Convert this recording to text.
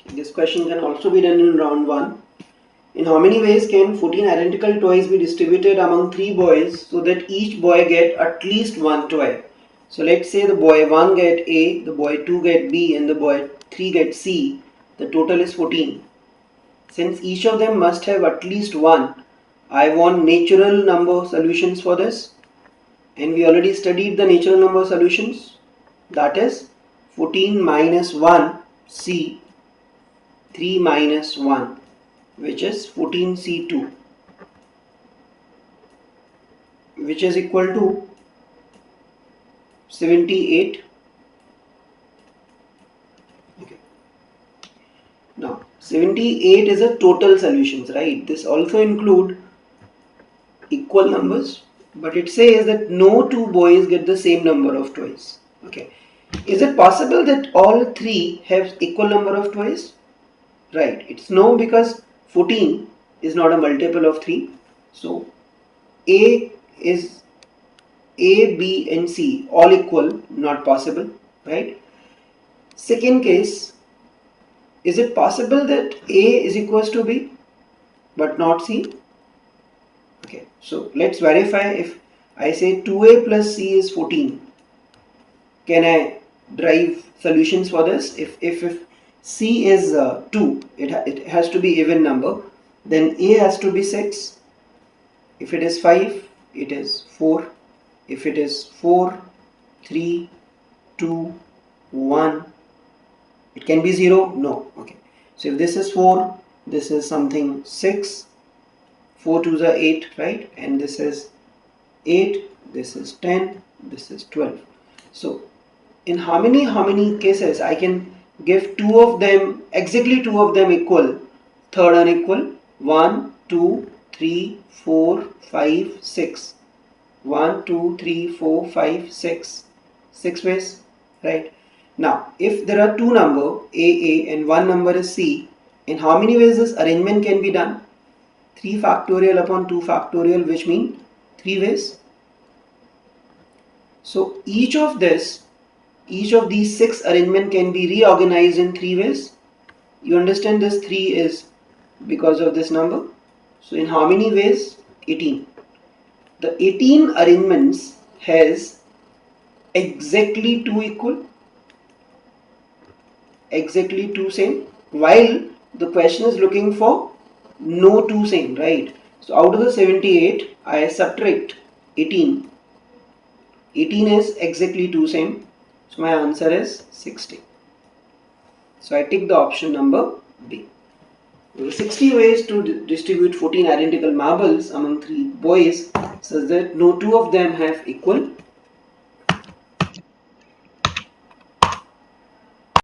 This question can also be done in round 1. In how many ways can 14 identical toys be distributed among 3 boys so that each boy get at least one toy? So let's say the boy 1 get A, the boy 2 get B and the boy 3 get C. The total is 14. Since each of them must have at least one, I want natural number solutions for this. And we already studied the natural number solutions. That is 14 minus 1 C, 3 minus 1, which is 14C2, which is equal to 78. Okay. Now 78 is a total solutions, right? This also include equal numbers, but it says that no two boys get the same number of toys. Okay. Is it possible that all three have equal number of toys? Right. It's no, because 14 is not a multiple of 3. So A is A, B and C all equal, not possible, right? Second case, is it possible that A is equals to B but not C? Okay, so let's verify. If I say 2A plus C is 14, can I derive solutions for this? If C is 2, it has to be even number, then A has to be 6. If it is 5, it is 4. If it is 4, 3, 2, 1, it can be 0? No. Okay. So if this is 4, this is something 6. 4 2s are 8, right? And this is 8, this is 10, this is 12. So in how many cases I can give two of them, exactly two of them equal, third unequal? 1, 2, 3, 4, 5, 6. 1, 2, 3, 4, 5, 6. 6 ways, right? Now, if there are two number A and one number is C, in how many ways this arrangement can be done? 3 factorial upon 2 factorial, which means 3 ways. So each of these 6 arrangement can be reorganized in 3 ways. You understand this 3 is because of this number. So in how many ways? 18. The 18 arrangements has exactly 2 equal, exactly 2 same, while the question is looking for no 2 same, right? So out of the 78 I subtract 18. 18 is exactly 2 same, so my answer is 60. So I take the option number B. There are 60 ways to distribute 14 identical marbles among 3 boys such that no two of them have equal